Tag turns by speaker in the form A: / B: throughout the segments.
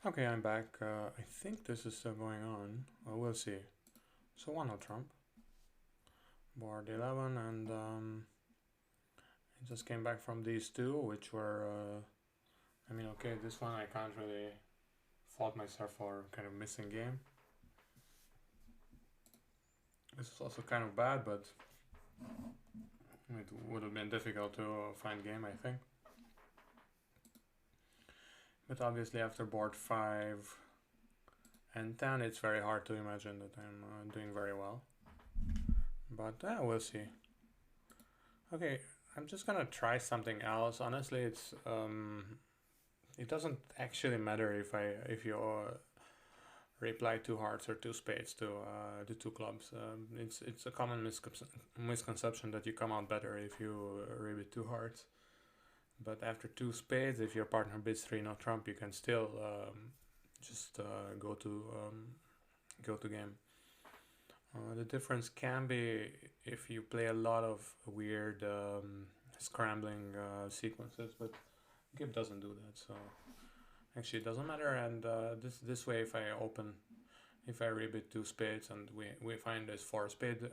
A: Okay, I'm back. I think this is still going on. Well, we'll see. So 1-0 Trump. Board 11, and I just came back from these two, which were, I mean, okay, this one I can't really fault myself for kind of missing game. This is also kind of bad, but it would have been difficult to find game, I think. But obviously after board 5 and 10, it's very hard to imagine that I'm doing very well. But we'll see. Okay, I'm just gonna try something else. Honestly, it doesn't actually matter if you reply 2 hearts or 2 spades to the 2 clubs. It's a common misconception that you come out better if you rebid 2 hearts. But after 2 spades, if your partner bids 3 no trump, you can still just go to game. The difference can be if you play a lot of weird scrambling sequences, but Gib doesn't do that, so actually it doesn't matter. And this way, if I rebid 2 spades and we find this 4-spade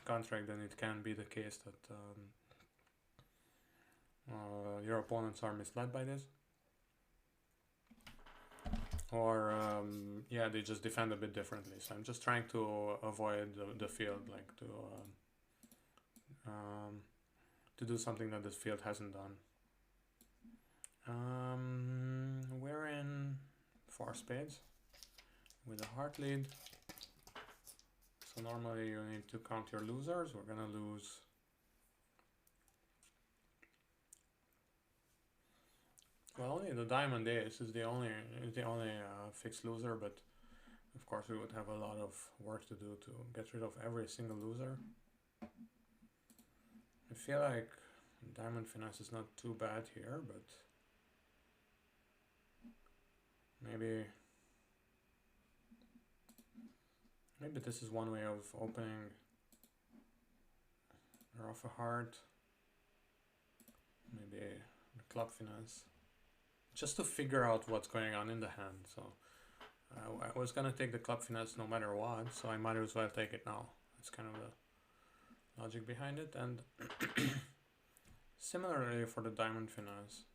A: contract, then it can be the case that your opponents are misled by this, or yeah, they just defend a bit differently. So I'm just trying to avoid the field, like to do something that this field hasn't done. We're in 4 spades with a heart lead. So normally you need to count your losers. We're gonna lose well, only the diamond ace is the only fixed loser, but of course we would have a lot of work to do to get rid of every single loser. I feel like diamond finesse is not too bad here, but maybe this is one way of opening or off a heart. Maybe the club finesse, just to figure out what's going on in the hand. So I was gonna take the club finesse no matter what, so I might as well take it now. That's kind of the logic behind it. And similarly for the diamond finesse,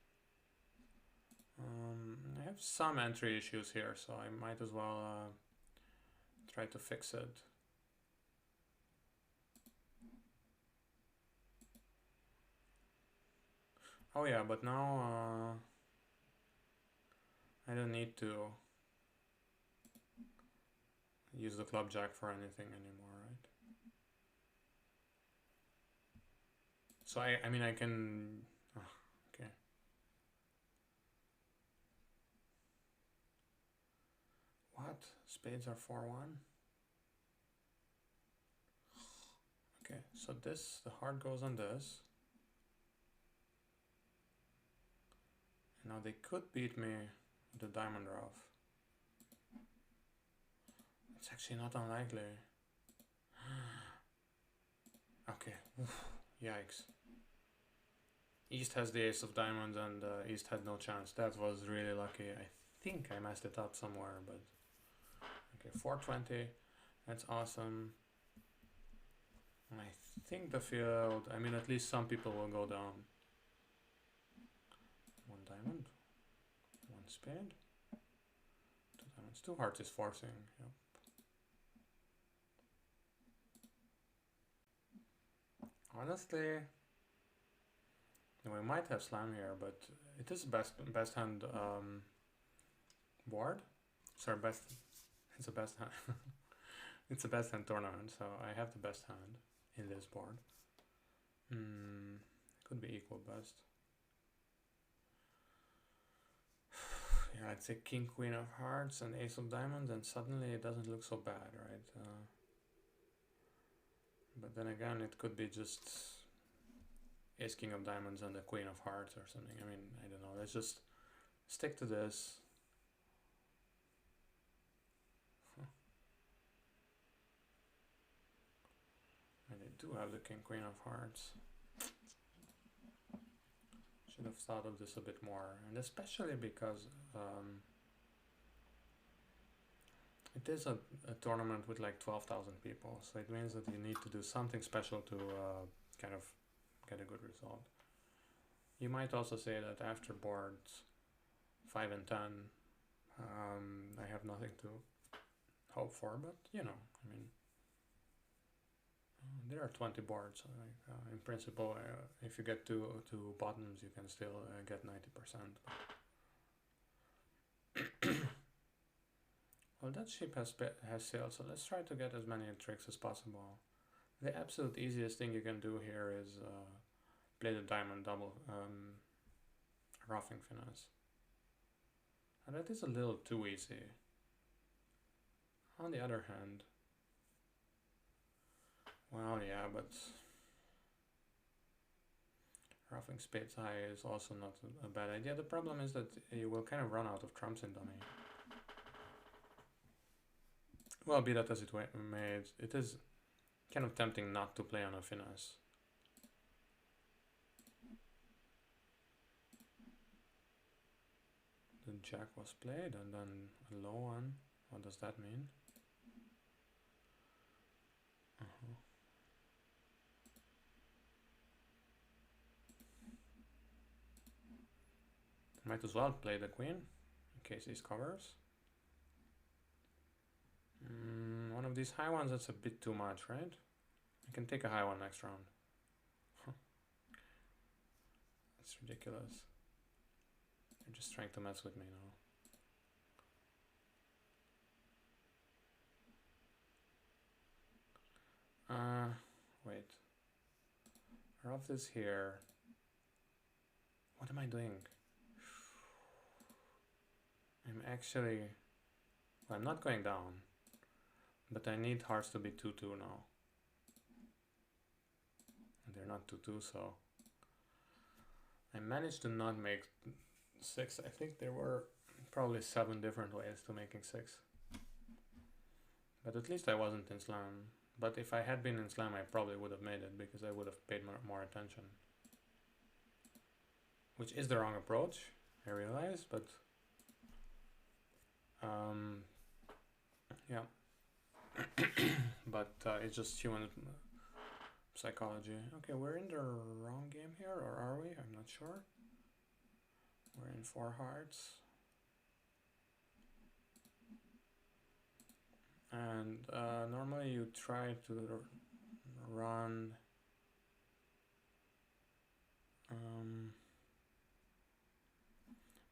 A: I have some entry issues here, so I might as well try to fix it. Oh yeah, but now I don't need to use the club jack for anything anymore, right? So I mean I can, okay. What? Spades are 4-1? Okay, so this, the heart goes on this. And now they could beat me with the diamond off. It's actually not unlikely. Okay, oof, yikes. East has the ace of diamonds and East had no chance. That was really lucky. I think I messed it up somewhere, but okay, 420. That's awesome. And I think the field, I mean, at least some people will go down. 1 diamond, 1 spade, 2 diamonds, 2 hearts is forcing. Yep. Honestly, we might have slam here, but it is best hand board. Sorry, it's a best hand. It's a best hand tournament, so I have the best hand in this board. Could be equal best. Yeah, I'd say king, queen of hearts and ace of diamonds, and suddenly it doesn't look so bad, right? But then again, it could be just ace, king of diamonds and the queen of hearts or something. I mean, I don't know. Let's just stick to this. And I do have the king, queen of hearts. Should have thought of this a bit more, and especially because It is a tournament with like 12,000 people, so it means that you need to do something special to kind of get a good result. You might also say that after boards 5 and 10, I have nothing to hope for, but you know, I mean, there are 20 boards. In principle, if you get two bottoms, you can still get 90%. Well, that ship has sailed, so let's try to get as many tricks as possible. The absolute easiest thing you can do here is play the diamond double roughing finesse. And that is a little too easy. On the other hand, well, yeah, but roughing spades high is also not a bad idea. The problem is that you will kind of run out of trumps in dummy. Well, be that as it may, it is kind of tempting not to play on a finesse. The jack was played and then a low one. What does that mean? Might as well play the queen in case these covers. One of these high ones, that's a bit too much, right? I can take a high one next round. That's ridiculous. They're just trying to mess with me now. Wait. Rough this here. What am I doing? I'm actually... Well, I'm not going down. But I need hearts to be 2-2 now. And they're not 2-2, so... I managed to not make 6. I think there were probably 7 different ways to making 6. But at least I wasn't in slam. But if I had been in slam, I probably would have made it because I would have paid more attention. Which is the wrong approach, I realize, but... yeah. But it's just human psychology. Okay, we're in the wrong game here, or are we? I'm not sure. We're in 4 hearts. And normally you try to run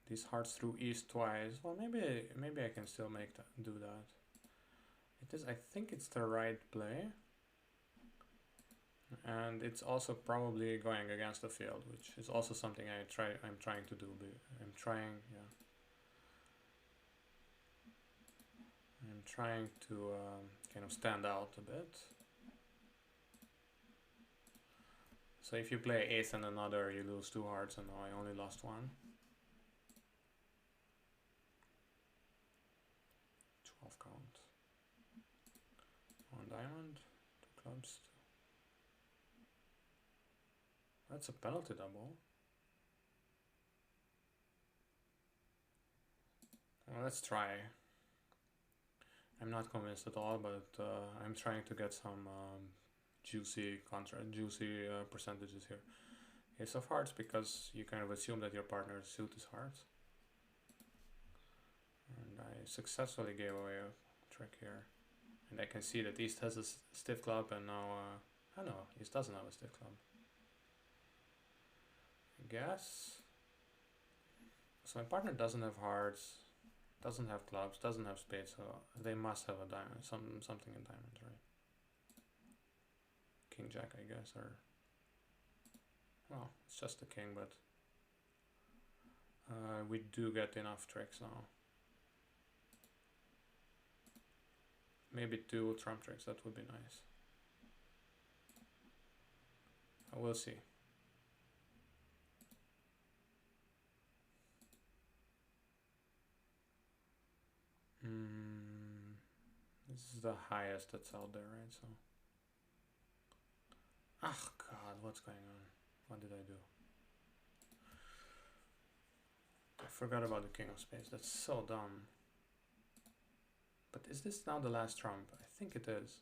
A: these hearts through east twice. Well, maybe I can still do that. It is. I think it's the right play, and it's also probably going against the field, which is also something I'm trying to do. I'm trying to kind of stand out a bit. So if you play ace and another, you lose 2 hearts, and now I only lost 1. 12 count. 1 diamond, 2 clubs. That's a penalty double. Well, let's try. I'm not convinced at all, but I'm trying to get some juicy percentages here. Ace of hearts, because you kind of assume that your partner's suit is hearts. And I successfully gave away a trick here. And I can see that East has a stiff club, and now, oh no, East doesn't have a stiff club. I guess. So my partner doesn't have hearts, doesn't have clubs, doesn't have spades, so they must have a diamond, something in diamonds, right? King Jack, I guess, or... Well, it's just a king, but... we do get enough tricks now. Maybe 2 trump tricks, that would be nice. We'll see. This is the highest that's out there, right? So... Ah, God, what's going on? What did I do? I forgot about the king of spades. That's so dumb. But is this now the last trump? I think it is.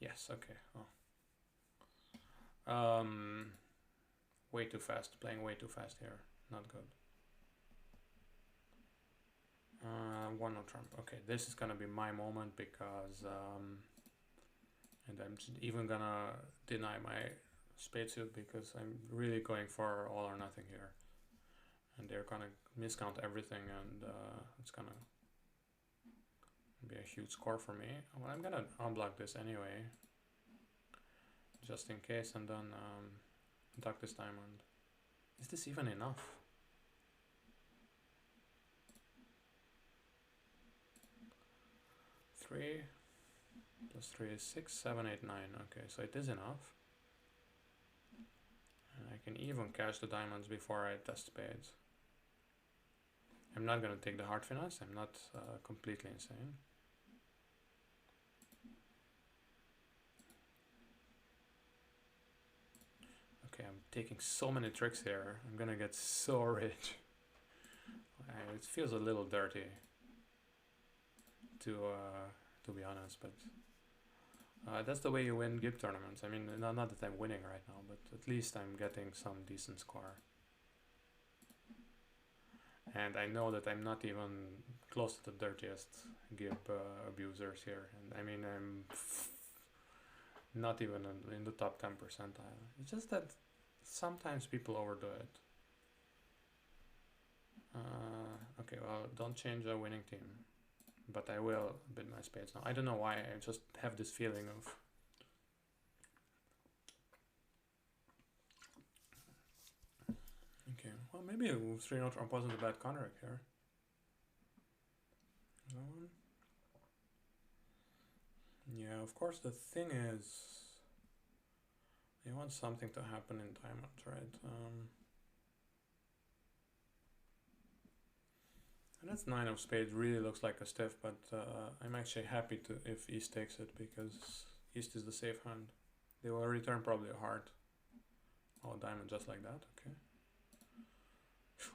A: Yes, okay. Oh. Way too fast, playing way too fast here. Not good. One no trump. Okay, this is gonna be my moment because and I'm even gonna deny my spade suit because I'm really going for all or nothing here. And they're gonna miscount everything, and it's gonna be a huge score for me. Well, I'm gonna unblock this anyway, just in case, and then duck this diamond. Is this even enough? Three plus 3 is 6, 7, 8, 9. Okay, so it is enough. And I can even cash the diamonds before I test spades. I'm not gonna take the heart finesse. I'm not completely insane. Okay, I'm taking so many tricks here. I'm gonna get so rich. It feels a little dirty, to be honest, but that's the way you win GIP tournaments. I mean, not that I'm winning right now, but at least I'm getting some decent score. And I know that I'm not even close to the dirtiest GIP abusers here. And I mean, I'm not even in the top 10 percentile. It's just that sometimes people overdo it. Okay, well, don't change a winning team. But I will bid my spades now. I don't know why, I just have this feeling of... Okay, well, maybe a 3-0 trump wasn't a bad counter here. That one? Yeah, of course, the thing is... You want something to happen in diamonds, right? And that's 9 of spades really looks like a stiff, but I'm actually happy to if East takes it, because East is the safe hand. They will return probably a heart. Oh, diamond just like that, okay.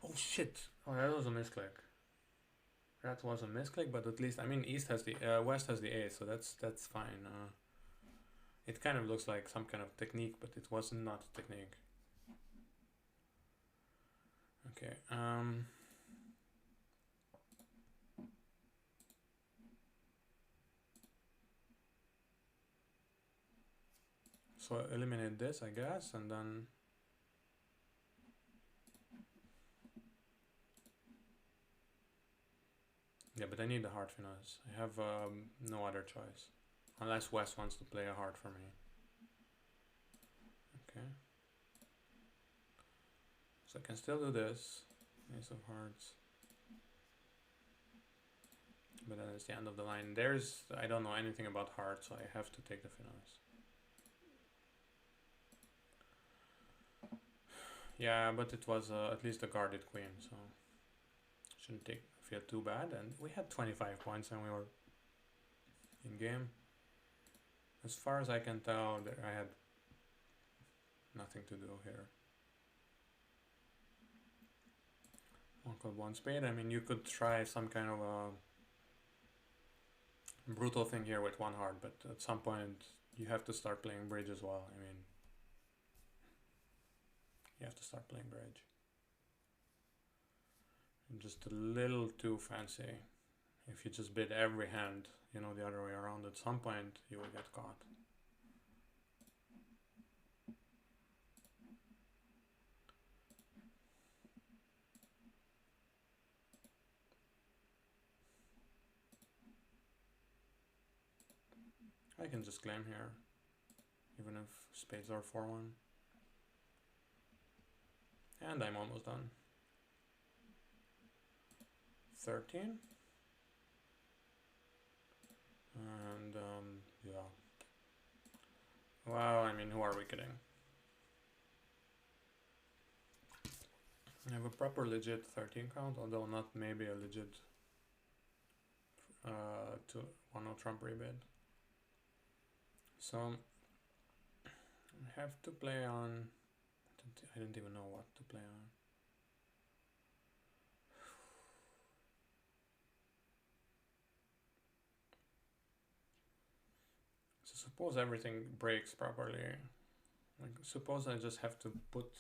A: Oh shit! Oh, that was a misclick. That was a misclick, but at least, I mean, East has the, West has the ace, so that's fine. It kind of looks like some kind of technique, but it was not a technique. Okay, so eliminate this, I guess, and then... Yeah, but I need the heart finesse. I have no other choice. Unless West wants to play a heart for me. Okay. So I can still do this. Ace of hearts. But then it's the end of the line. There's... I don't know anything about hearts, so I have to take the finesse. Yeah, but it was at least a guarded queen, so... Shouldn't feel too bad. And we had 25 points and we were in game. As far as I can tell, I had nothing to do here. Uncle one spade. I mean, you could try some kind of a brutal thing here with one heart, but at some point you have to start playing bridge as well. I mean, you have to start playing bridge. And just a little too fancy. If you just bid every hand, you know, the other way around, at some point you will get caught. I can just claim here, even if spades are 4-1. And I'm almost done. 13. And yeah. Well, I mean, who are we kidding? I have a proper legit 13 count, although not maybe a legit to 1-0 trump rebid. So I have to play on... I didn't even know what to play on. suppose everything breaks properly. Like, suppose I just have to put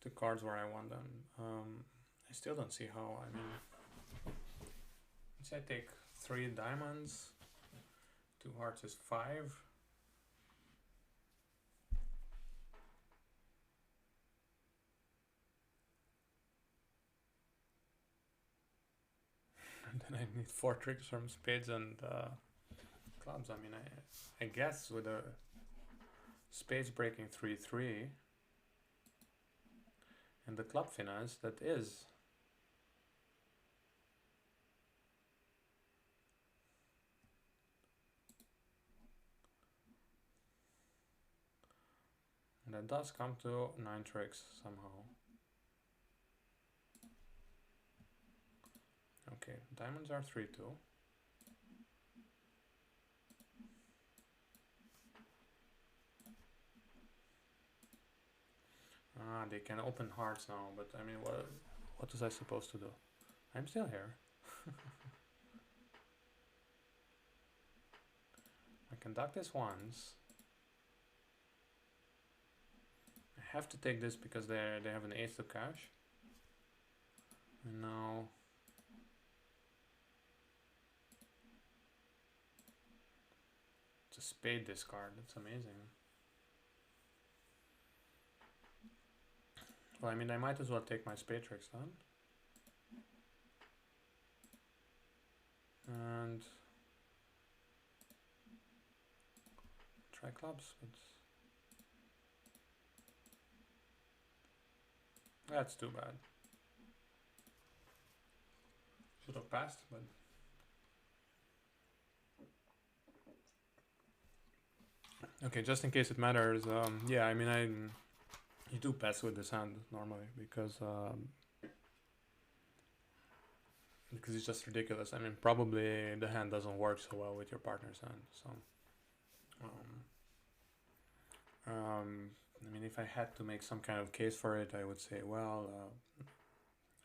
A: the cards where I want them. I still don't see how. I mean, let's say I take 3 diamonds, 2 hearts is 5. And then I need 4 tricks from spades and clubs. I mean, I guess with a spades breaking 3-3 and the club finesse, that is. And that does come to 9 tricks somehow. Okay, diamonds are 3-2. Ah, they can open hearts now, but I mean, what was I supposed to do? I'm still here. I conduct this once. I have to take this because they have an ace to cash. And now it's a spade discard. That's amazing. Well, I mean, I might as well take my spade tricks then. And try clubs, but that's too bad. Should have passed, but okay, just in case it matters, yeah, I mean, you do pass with this hand normally because it's just ridiculous. I mean, probably the hand doesn't work so well with your partner's hand. So, I mean, if I had to make some kind of case for it, I would say, well,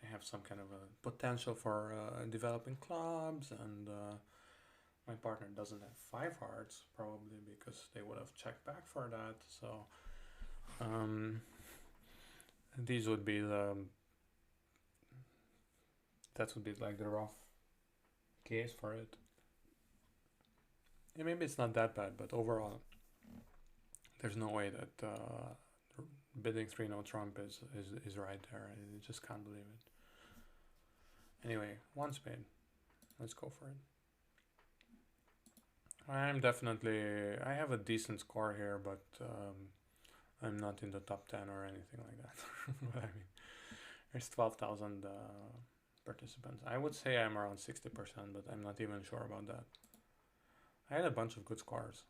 A: I have some kind of a potential for developing clubs, and my partner doesn't have 5 hearts, probably because they would have checked back for that. So, these would be that would be like the rough case for it. Yeah, maybe it's not that bad, but overall, there's no way that bidding 3-no trump is right there. I just can't believe it. Anyway, 1 spade. Let's go for it. I have a decent score here, but I'm not in the top 10 or anything like that. But I mean, there's 12,000 participants. I would say I'm around 60%, but I'm not even sure about that. I had a bunch of good scores.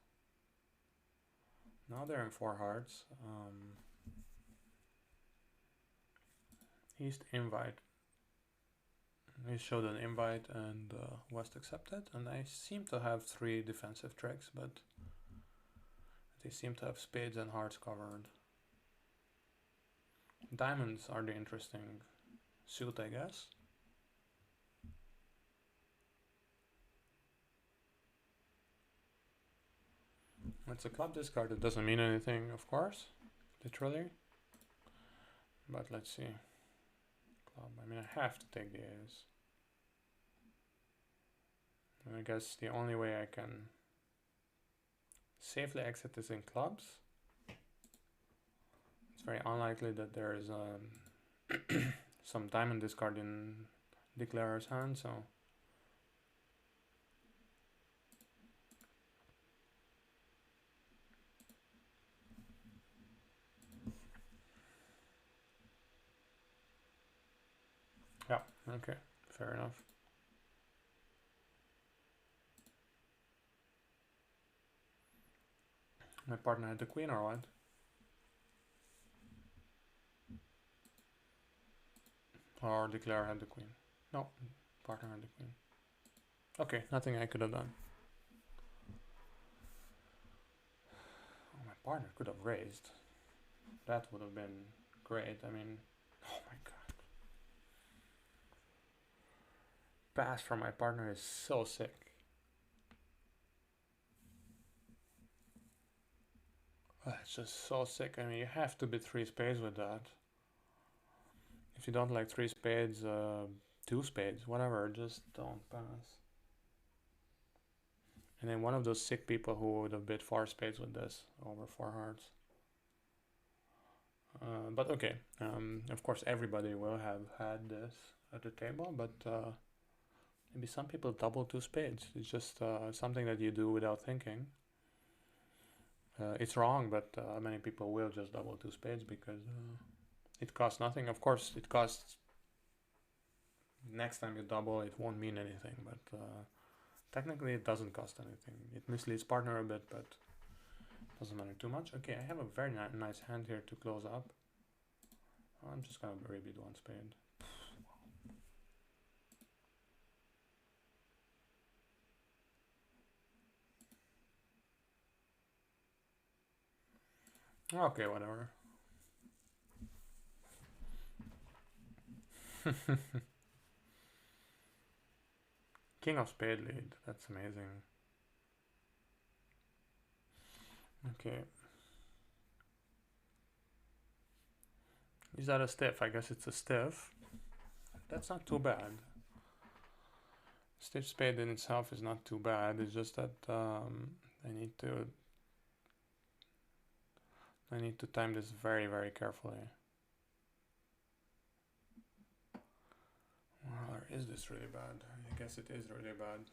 A: Now they're in 4 hearts. East invite. He showed an invite and West accepted, and I seem to have 3 defensive tricks, but they seem to have spades and hearts covered. Diamonds are the interesting suit, I guess. It's a club discard. It doesn't mean anything, of course, literally. But let's see. Club. I mean, I have to take the ace. And I guess the only way I can safely exit is in clubs. It's very unlikely that there is some diamond discard in declarer's hand, so yeah, okay, fair enough. My partner had the queen or what? Or declarer had the queen? No, partner had the queen. Okay, nothing I could have done. Oh, my partner could have raised. That would have been great. I mean, oh my god. Pass from my partner is so sick. It's just so sick. I mean, you have to be 3 spades with that. If you don't like 3 spades, 2 spades, whatever, just don't pass. And then one of those sick people who would have bid 4 spades with this over 4 hearts. But okay, of course everybody will have had this at the table, but maybe some people double 2 spades. It's just something that you do without thinking. It's wrong, but many people will just double 2 spades because it costs nothing. Of course, it costs. Next time you double, it won't mean anything, but technically it doesn't cost anything. It misleads partner a bit, but doesn't matter too much. Okay, I have a very nice hand here to close up. I'm just gonna rebeat 1 spade. Okay, whatever. King of spade lead. That's amazing. Okay. Is that a stiff? I guess it's a stiff. That's not too bad. Stiff spade in itself is not too bad. It's just that I need to time this very, very carefully. Or is this really bad? I guess it is really bad.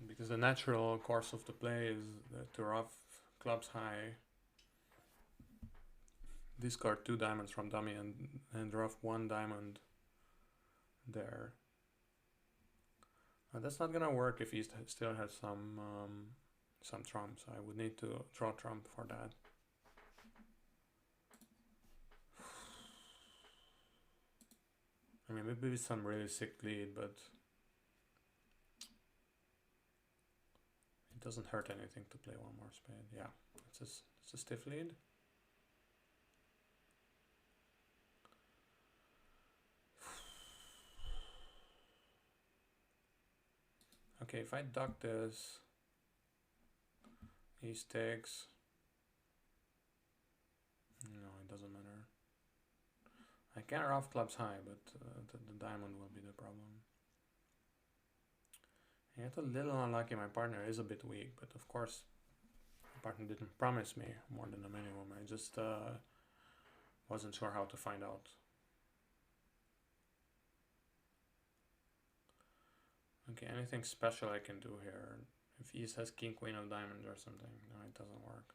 A: Because the natural course of the play is to ruff clubs high, discard 2 diamonds from dummy and ruff 1 diamond there. That's not gonna work if he still has some trumps. I would need to draw trump for that. I mean, maybe some really sick lead, but it doesn't hurt anything to play 1 more spade. Yeah, it's a stiff lead. Okay, if I duck this, he takes. No, it doesn't matter. I can ruff clubs high, but the diamond will be the problem. I get a little unlucky. My partner is a bit weak, but of course, my partner didn't promise me more than a minimum. I just wasn't sure how to find out. Okay, anything special I can do here? If he says king queen of diamonds or something, no, it doesn't work.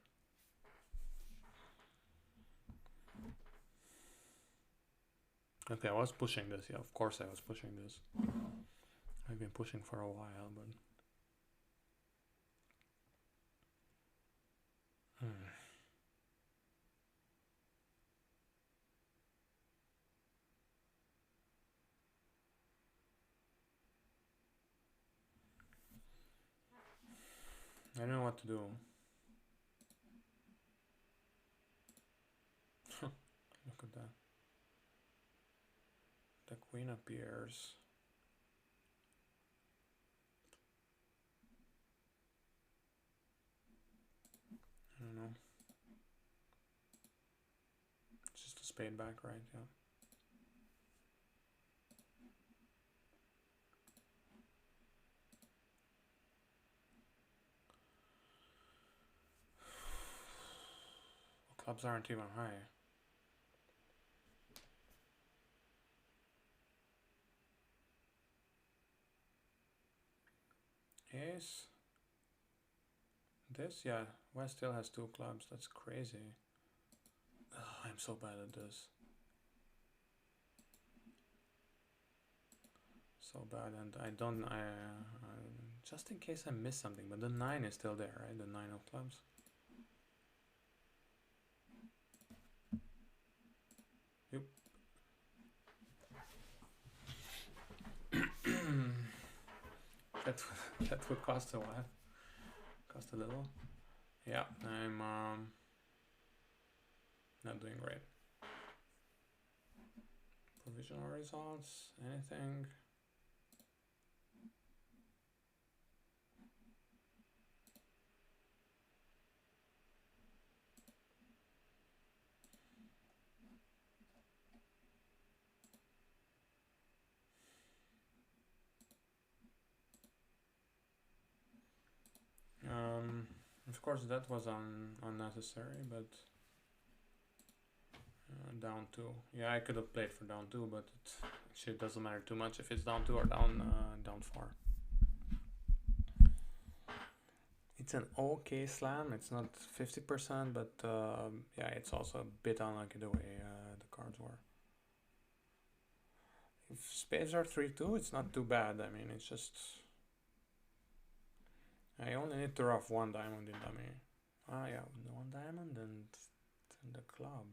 A: Okay, I was pushing this. Yeah, of course I was pushing this. I've been pushing for a while, but I don't know what to do. Look at that. The queen appears. I don't know. It's just a spade back, right? Yeah. Clubs aren't even high. Ace. This? Yeah, West still has 2 clubs. That's crazy. Ugh, I'm so bad at this. So bad, and I don't. Just in case I miss something, but the 9 is still there, right? The 9 of clubs. Yep. that would cost a while. Cost a little. Yeah, I'm not doing great. Provisional results, anything? course, that was unnecessary, but down 2. Yeah, I could have played for down 2, but it actually doesn't matter too much if it's down 2 or down 4. It's an okay slam. It's not 50%, but yeah, it's also a bit unlucky the way the cards were. If spades are 3-2, it's not too bad. I mean, it's just I only need to rough 1 diamond in dummy. Ah, yeah, 1 diamond and the club.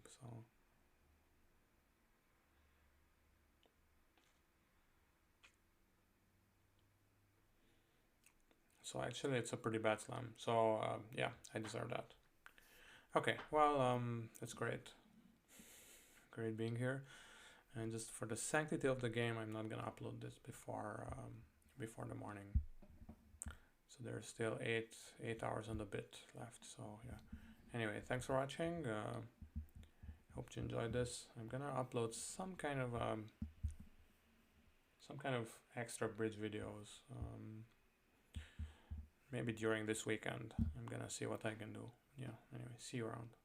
A: So actually, it's a pretty bad slam. So yeah, I deserve that. Okay, well, that's great. Great being here. And just for the sanctity of the game, I'm not gonna upload this before the morning. So there's still 8 hours on the bit left. So yeah. Anyway, thanks for watching. Hope you enjoyed this. I'm gonna upload some kind of extra bridge videos. Maybe during this weekend. I'm gonna see what I can do. Yeah. Anyway, see you around.